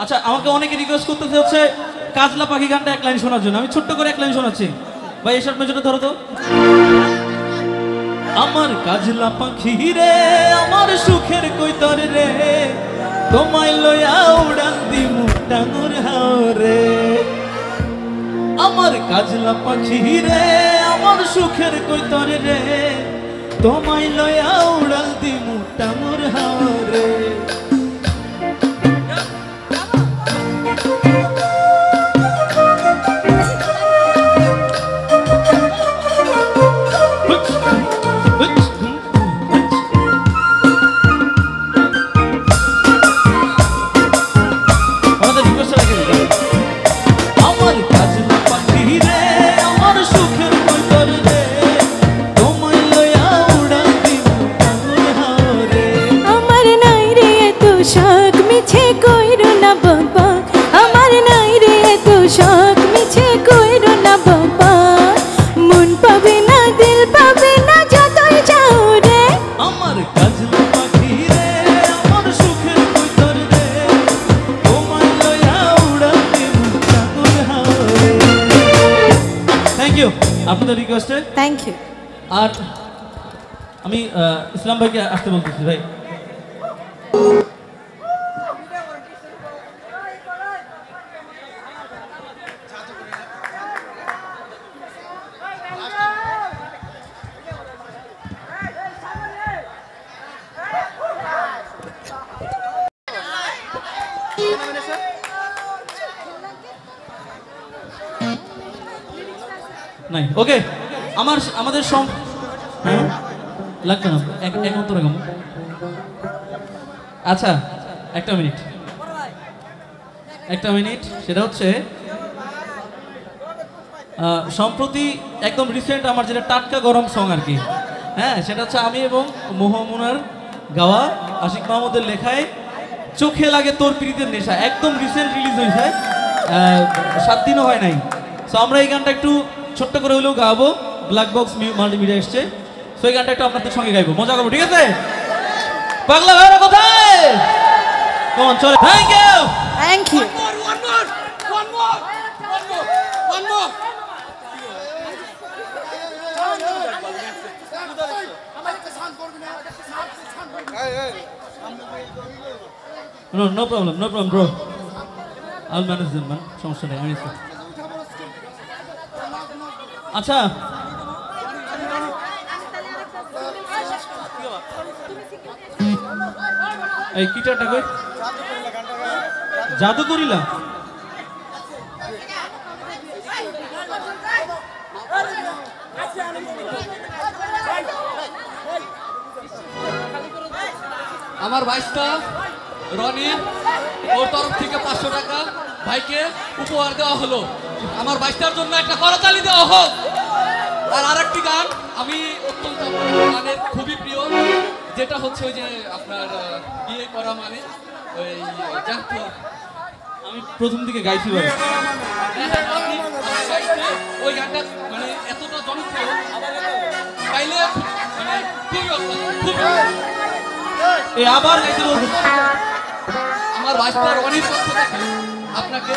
আচ্ছা আমাকে অনেকে রিকোয়েস্ট করতেছে হচ্ছে কাজলা পাখি গানটা এক লাইন শোনার জন্য। আমি ছোট্ট করে এক লাইন শোনাচ্ছি ভাই, এসব মেজটা ধরো তো। আমার কাজলা পাখি রে আমার সুখের কইতর রে, তোমায় লইয়া উড়ান দিমু টাঙ্গুর হাওরে। আমার কাজলা পাখি রে আমার সুখের কইতর রে, তোমায় লইয়া উড়াল দিমু টাঙ্গুর হাওরে। আপনাদের রিকোয়েস্টে থ্যাংক ইউ। আর আমি ইসলাম ভাইকে আসতে বলতেছি ভাই। নাই ওকে আমাদের হ্যাঁ লাগবে না এক অন্তর গাম। আচ্ছা একটা মিনিট সেটা হচ্ছে সম্প্রতি একদম রিসেন্ট আমার যেটা টাটকা গরম সং আর কি, হ্যাঁ সেটা হচ্ছে আমি এবং মোহাম্মনার গাওয়া, আশিক মাহমুদের লেখায় চোখে লাগে তোর প্রীতির নেশা, একদম রিসেন্ট রিলিজ হয়েছে, 7 দিনও হয় নাই। সো আমরা এই গানটা একটু ছোট্ট করে হলেও গাবো, ব্ল্যাক বক্স মাল্টিমিডিয়া এসছে, সো এই গানটা একটু আপনাদের সঙ্গে গাইবো, মজা করবো, ঠিক আছে? পাগলা ভাইরা কোথায়? কমন চলে। Thank you thank you. No problem bro, I'll manage them man, সমস্যা নেই। আমি আচ্ছা এই গিটারটা কই? জাদু করিলা? আমার ভাইস্তা রনি ওর তরফ থেকে 500 টাকা ভাইকে উপহার দেওয়া হলো। আমার ভাইস্তার জন্য একটা করতালি দেওয়া হোক। আর আরেকটি গান আমি অত্যন্ত গানের খুবই প্রিয়, যেটা হচ্ছে ওই যে আপনার বিয়ে করা মানে ওই জানতো, আমি প্রথম দিকে গাইছি ভাই, ওই গানটা মানে এতটা জনপ্রিয় গাইলে মানে খুবই এই আবার গাইতে বলবো। আমার ভাইস্তার রনির পক্ষ থেকে আপনাকে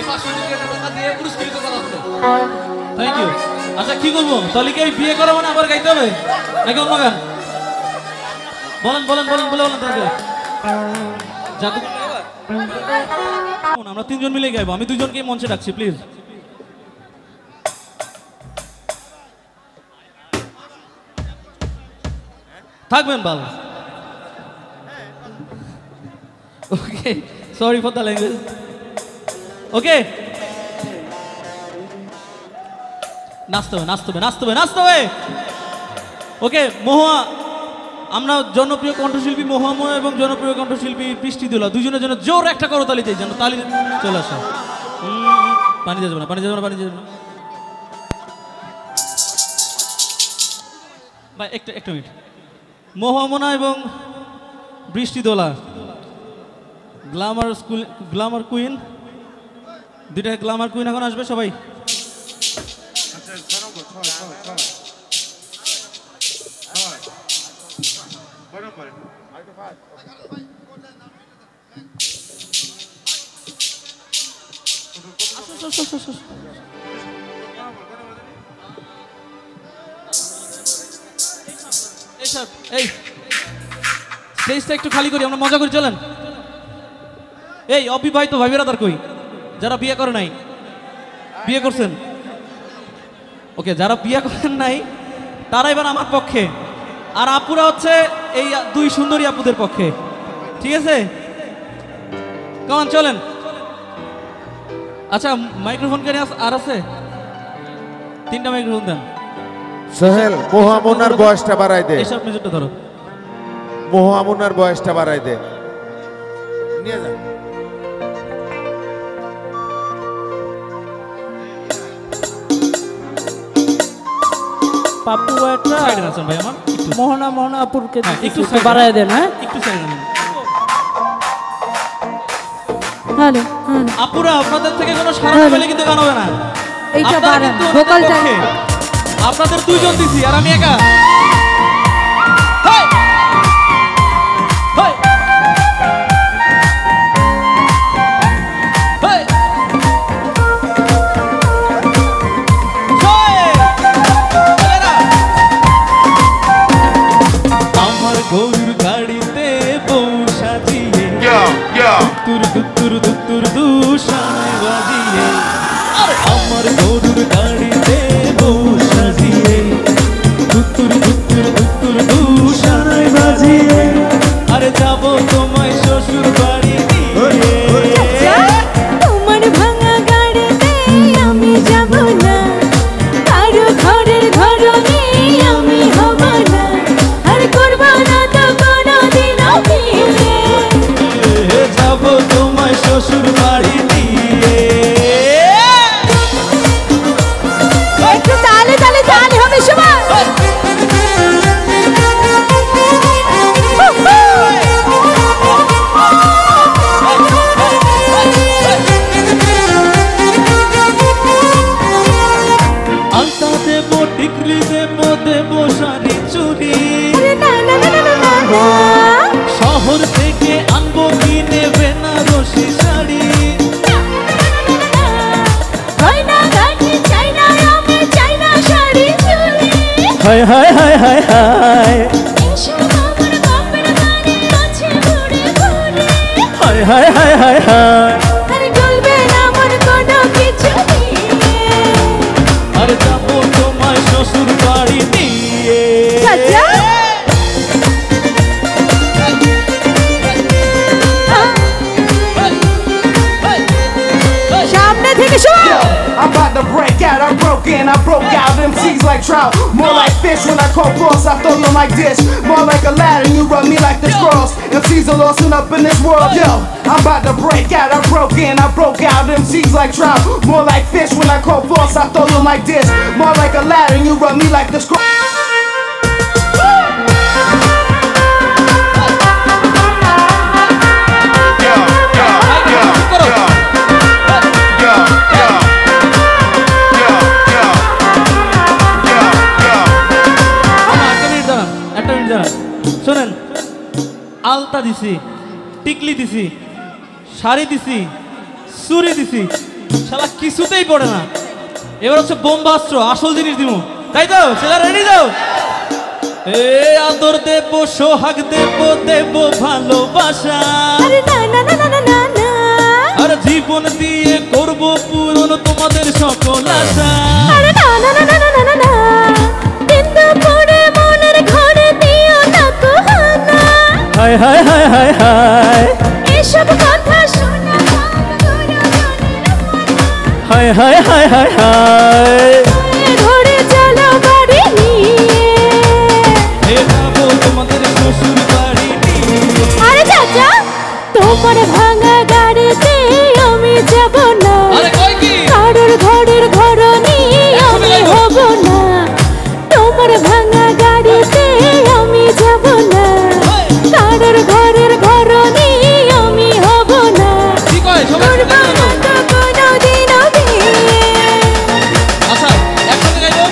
500 টাকা দিয়ে পুরস্কৃত করা হলো। Thank you. আচ্ছা কি করবো তাহলে, কি বিয়ে করা মানে আবার গাইতে হবে নাকি অন্য গান? বলেন তাহলে জাদু। আমরা 3 জন মিলে গাইবো, আমি 2 জনকে মঞ্চে ডাকছি প্লিজ। থাকবেন ভালো। Okay sorry for the language. Okay নাচতে হবে। ওকে মহুয়া, আমরা জনপ্রিয় কণ্ঠশিল্পী মহুয়া এবং জনপ্রিয় কণ্ঠশিল্পী বৃষ্টি দোলা, দুজনের জন্য জোর একটা করতালি চাই, যেন তালি চলে আসে। পানি দিয়ে যাবে না ভাই, একটা মিনিট। মহুয়া এবং বৃষ্টি দোলা, গ্ল্যামার কুইন, দুইটা গ্ল্যামার কুইন এখন আসবে সবাই। এই স্টেজটা একটু খালি করি, আমরা মজা করি, চলেন। এই অবিবাহিত ভাই বেরাদার কই, যারা বিয়ে করে নাই? বিয়ে করছেন? ওকে, যারা বিয়ে করেন নাই তারা এবার আমার পক্ষে, আর আপুরা হচ্ছে এই দুই সুন্দরী আপুদের পক্ষে, ঠিক আছে? কেমন, চলেন। আচ্ছা, মাইক্রোফোন কেন আর আছে? 3টা মাইক্রোফোন দেন। সোহেল, মোহামুনার বয়সটা বাড়াই দে। এসব মেজরটা ধরো। মোহামুনার বয়সটা বাড়াই দে, নিয়ে যা। পাপ্পু একটা সাইডে আছেন ভাই আমার, একটু মোহনা আপুরকে একটু একটু বাড়ায় দেন। হ্যাঁ, একটু সাইডে নেন। হ্যালো হ্যালো আপুরা আপনাদের থেকে কোনো সাড়া না পেলে কিন্তু গান হবে না। এইটা আপনারা বাড়ান, কিন্তু ভোকালটা ওনাদের পক্ষে। আপনাদের দুইজন দিছি আর আমি একা। হেই! হেই! হেই! জয়! ছেলেরা! আমার গরুর গাড়িতে বউ সাজিয়ে দুত্তুর দুষায় বাজিয়ে, আর আমার গরুর গাড়িতে বউ সাজিয়ে দুত্তুর দুষায় বাজিয়ে, আরে যাবো তোমায় শ্বশুর বাড়ি নিয়ে। তোমার ভাঙা গাড়িতে আমি যাব না, কারো ঘরের ঘরণী আমি হব না, আর করব না তো কোনোদিন বিয়ে। যাবো তোমায় শ্বশুর বাড়ি নিয়ে। একটু তালে তালে তালে হবে সবাই। আলতা দেবো, টিকলি দেবো, দেবো শাড়ি চুড়ি, না না না না না না, শহর থেকে আনবো কিনে বেনারসি শাড়ি। গয়না গাটি চাই না, আমি চাই না শাড়ি চুড়ি। হায় হায় হায় হায় হায় এসব আমার বাপের বাড়ি আছে ঘুরে ঘুরে, হায় হায় হায় হায় হায় আর চলবে না মন কোনো কিছু নিয়ে। আর যাবো তোমায় শ্বশুর বাড়ি নিয়ে। চাচা সামনে থেকে শোনো। I'm about to break out, I broke in, I broke out. MCs like trout, more like fish when I call cross. I throw you like dish, more like a ladder, you rub me like the scrolls. MCs are lost and up in this world, yo. I'm about to break out, I broke in, I broke out. MCs like trout, more like fish when I call cross. I throw you like dish, more like a ladder, you rub me like the scrolls. একটা minute দাঁড়ান, শোনেন। আলতা দিছি, টিকলি দিছি, শাড়ি দিছি, চুড়ি দিছি, শালা কিছুতেই পড়ে না। এবার হচ্ছে বোম্বাস্ত্র, আসল জিনিস দিব, তাই তো? ছেলে রেডি যাও। এ আদর দেব, সোহাগ দেব, দেব ভালোবাসা, আরে না না না না না না না, আর জীবন দিয়ে করব পূরণ তোমাদের সকল আশা। আরে না না না না না না না, কিন্তু পড়ে মনের ঘরে দিও না কোহানা। হায় হায় হায় হায় হায় এসব কথা শোনা হায় হায় হায় হায় হায় ধরে চলো বাড়ি নিয়ে। এ যাবো তোমাদের শ্বশুর বাড়ি নিয়ে। আরে চাচা, তোমার ভাঙা গাড়িতে আমি যাব না, আরে কই কি? কারোর ঘরের ঘরণী আমি হব না। তোমার ভাঙা গাড়িতে আমি যাব না, কারোর ঘরের ঘরণী আমি হব না, কি কয় সবাই করব না তো কোনোদিন বিয়ে। আচ্ছা একসাথে গাইবো।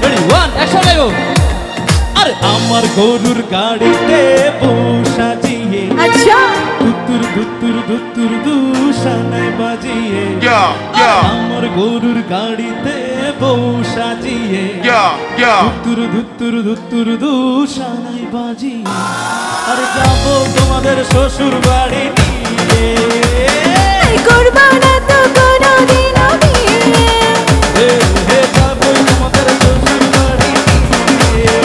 রেডি, 1 অ্যাকশন গাইবো। আরে আমার গরুর গাড়িতে বউ সাজিয়ে আচ্ছা দুত্তুর দুত্তুর দুশানায় বাজিয়ে আমার গরুর গাড়িতে বউ সাজিয়ে দুত্তুর দুশানায় বাজিয়ে আর যাবো তোমাদের শ্বশুর বাড়ি নিয়ে করবো না তো কোনোদিনও বিয়ে যাবোই তোমাদের শ্বশুর বাড়ি নিয়ে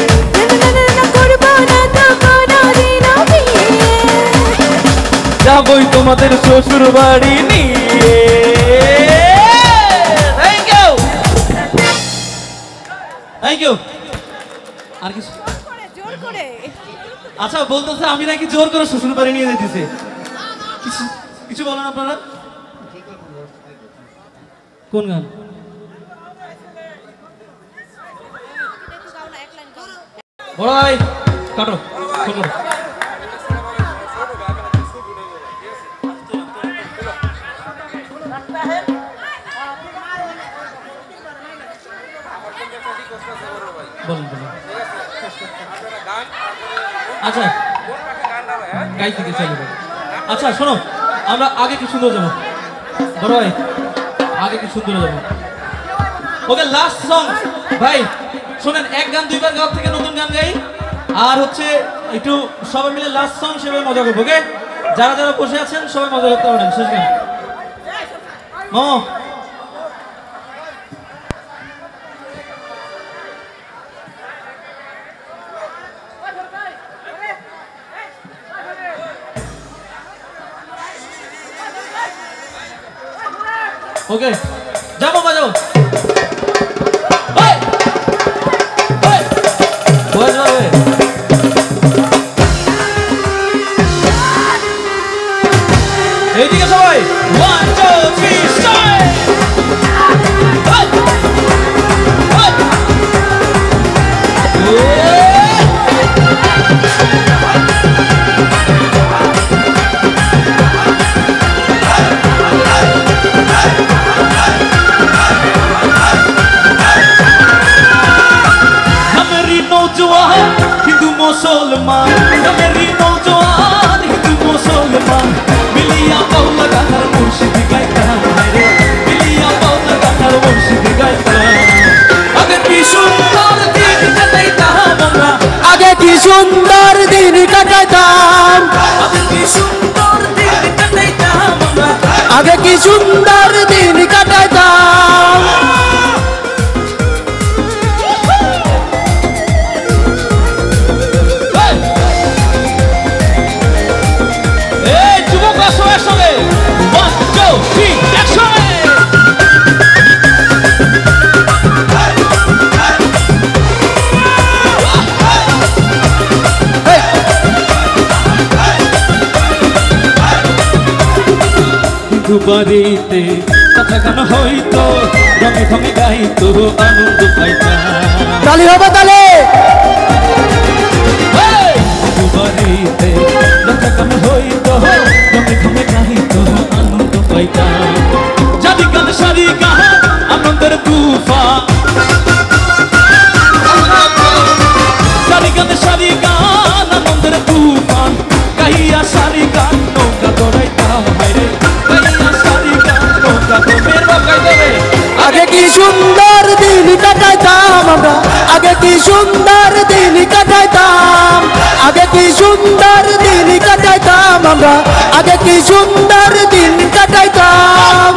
করবো না তো কোনোদিনও বিয়ে যাবোই তোমাদের শ্বশুর বাড়ি নিয়ে থ্যাংক ইউ আর কিছু জোর করে আচ্ছা বলতেছে আমি নাকি জোর করে শ্বশুর বাড়ি নিয়ে যেতেছে কিছু কিছু বলেন আপনারা কোন গান বড় ভাই কাটো শোনো বলুন বলুন আচ্ছা গাইতে কি চাইবে আচ্ছা শোনো আমরা আগে কি সুন্দর যাবো বড় ভাই আগে কি সুন্দর যাবো ওকে লাস্ট সং ভাই শোনেন এক গান দুইবার গাওয়ার থেকে নতুন গান গাই আর হচ্ছে একটু সবাই মিলে লাস্ট সং সেভাবে মজা করবো ওকে যারা যারা বসে আছেন সবাই মজা করতে পারেন শেষ গান মামা ওকে যাবো বাজাবো এইদিকে সবাই 1 2 3 স্টার্ট हिंदू मुसलमान मेरी नौजवान हिंदू मुसलमान मिलिया बाउला गानार मुर्शिद गाइता रे मिलिया बाउला गानार मुर्शिद गाइता आगे की सुंदर दिन काटाइताम আমরা আগে কি সুন্দর দিন কাটাইতাম आगे की सुंदर दिन काटाइताम আমরা আগে কি সুন্দর দিন কাটাইতাম বাড়িতে কথা গান হইতো রঙে ঢঙে গাইতো আনন্দ পাইতাম তালি হবে তালে বাড়িতে কথা গান হইতো রঙে ঢঙে গাইতো আনন্দ পাইতাম জানি গান সারি গান আনন্দের তুফান জানি গান সারি গান আনন্দের তুফান গাইয়া সারি গান নৌকা দৌড়াইতাম হায়রে আগে কি সুন্দর দিন কাটাইতাম আমরা আগে কি সুন্দর দিন কাটাইতাম আগে কি সুন্দর দিন কাটাইতাম আমরা আগে কি সুন্দর দিন কাটাইতাম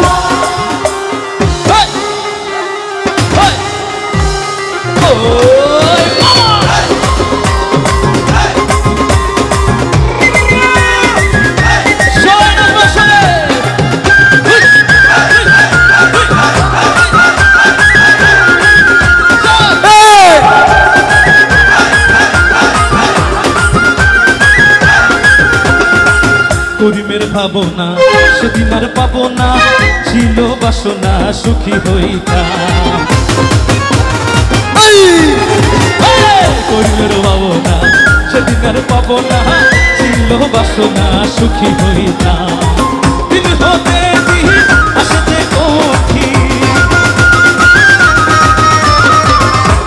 করিমের ভাবনা সেদিন আর পাবো না ছিল বাসনা সুখী হইতাম করিমের ভাবনা সেদিন আর পাবো না ছিল বাসনা সুখী হইতাম দিন হতে দিন আসতে কঠিন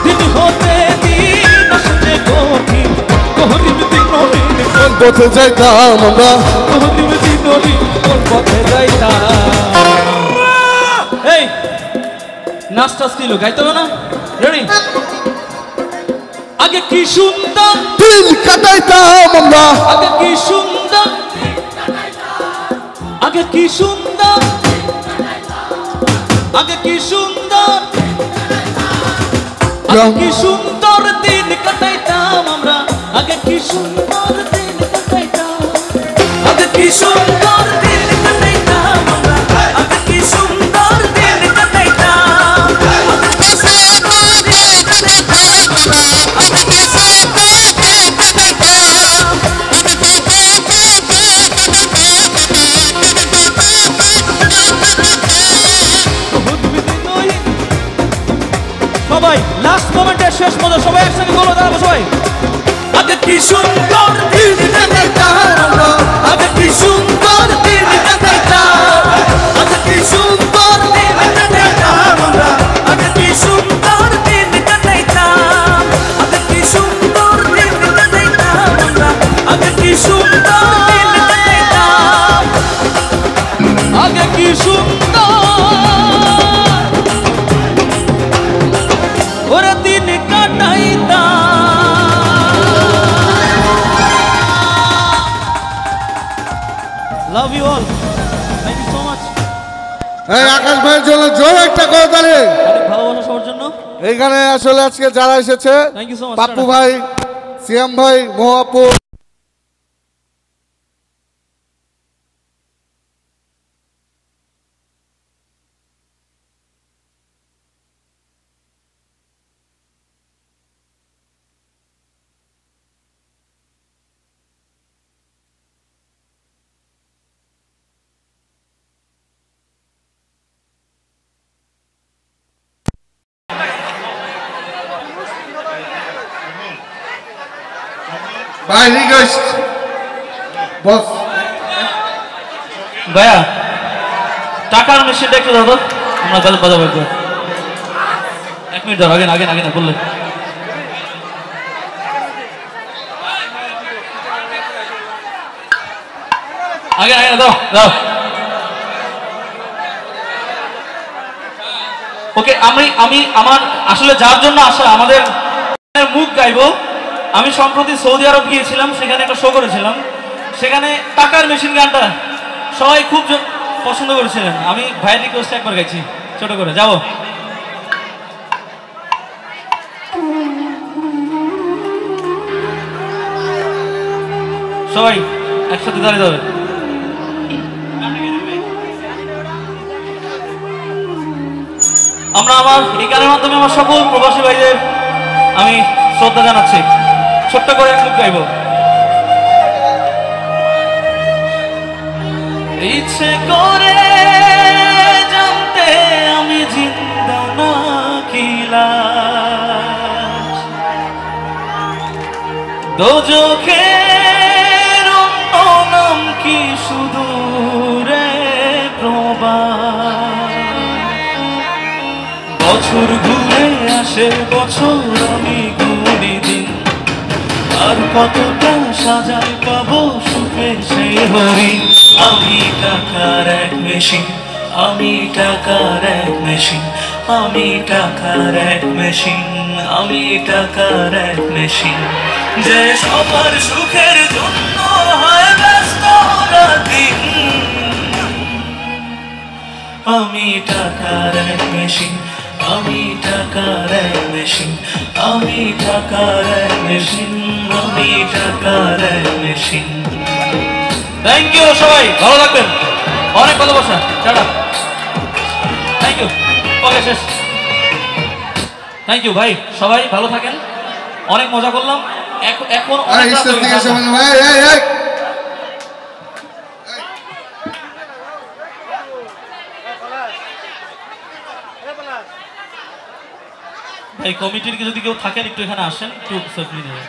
দিন হতে দিন আসতে কঠিন করিম দিন পথে যাইতাম আমরা কোন পথে যাইতাম। এই নাচটা ছিল গাইতে হবে না? রেডি? আগে কি সুন্দর দিন কাটাইতাম আমরা, আগে কি সুন্দর, আগে কি সুন্দর, আগে কি সুন্দর, আগে কি সুন্দর দিন কাটাইতাম আমরা, আগে কি সুন্দর দিন কাটাইতাম, আগে কি সুন্দর দিন কাটাইতাম আমরা, আগে কি সুন্দর দিন কাটাইতাম, আগে কি সুন্দর দিন কাটাইতাম, আগে কি সুন্দর দিন কাটাইতাম। সবাই লাস্ট মোমেন্টে শেষ মজা সবাই একসঙ্গে বলো, দাঁড়াবো সবাই। আগে কি সুন্দর দিন কাটাইতাম আমরা, আগে কি সুন্দর দিন কাটাইতাম, আগে কি সুন্দর দিন কাটাইতাম আমরা, আগে কি সুন্দর দিন কাটাইতাম, আগে কি সুন্দর দিন কাটাইতাম আমরা, আগে কি সুন্দর দিন কাটাইতাম, আগে কি সুন্দর ওরে দিন কাটাইতাম। Love you all, thank you so much. এই আকাশ ভাইয়ের জন্য জোরে একটা করে তালি। অনেক ভালোবাসা সবার জন্য। এইখানে আসলে আজকে যারা এসেছে, thank you so much. Pappu ভাই, সিয়াম ভাই, মোহাপু, ভাই রিকোয়েস্ট বস। ভাইয়া টাকার মেশিনটা একটু দাও তো, আমরা গাল বাজাবো একটু। 1 মিনিট দাও, আগে আগে আগে না বললে। আগে আগে দাও দাও। ওকে, আমি আমার আসলে যার জন্য আসা, আমাদের মুখ গাইবো। আমি সম্প্রতি সৌদি আরব গিয়েছিলাম, সেখানে একটা শো করেছিলাম, সেখানে টাকার মেশিন গানটা সবাই খুব পছন্দ করেছিলেন। আমি ভাইয়ের রিকোয়েস্টে একবার গাইছি ছোট করে, যাবো। সবাই একসাথে দাঁড়িয়ে যাবে। আমরা আমার এই গানের মাধ্যমে আমার সকল প্রবাসী ভাইদের আমি শ্রদ্ধা জানাচ্ছি। ছোট্ট করে এক মুখ গাইব। ইচ্ছে করে জানতে আমি জিন্দা নাকি লাশ, দোজখের অন্য নাম কি সুদূরে প্রবাস। বছর ঘুরে আসে বছর, আমি গুনি দিন, আর কতটা সাজায় পাবো সুখে সেই হরিণ। আমি টাকার এক মেশিন, আমি টাকার এক মেশিন, আমি টাকার এক মেশিন, আমি টাকার এক মেশিন, যে সবার সুখের জন্য হয় ব্যস্ত রাতদিন। আমি টাকার এক মেশিন, আমি টাকার এক মেশিন, আমি টাকার এক মেশিন, আমি টাকার এক মেশিন। থ্যাংক ইউ সবাই, ভালো থাকবেন, অনেক ভালোবাসা, টাটা, থ্যাংক ইউ। ওকে শেষ, থ্যাংক ইউ ভাই, সবাই ভালো থাকেন, অনেক মজা করলাম। এখন অনেক রাত হয়ে গেছে। ভাই কমিটির যদি কেউ থাকেন একটু এখানে আসেন, একটু সেলফি নেবেন।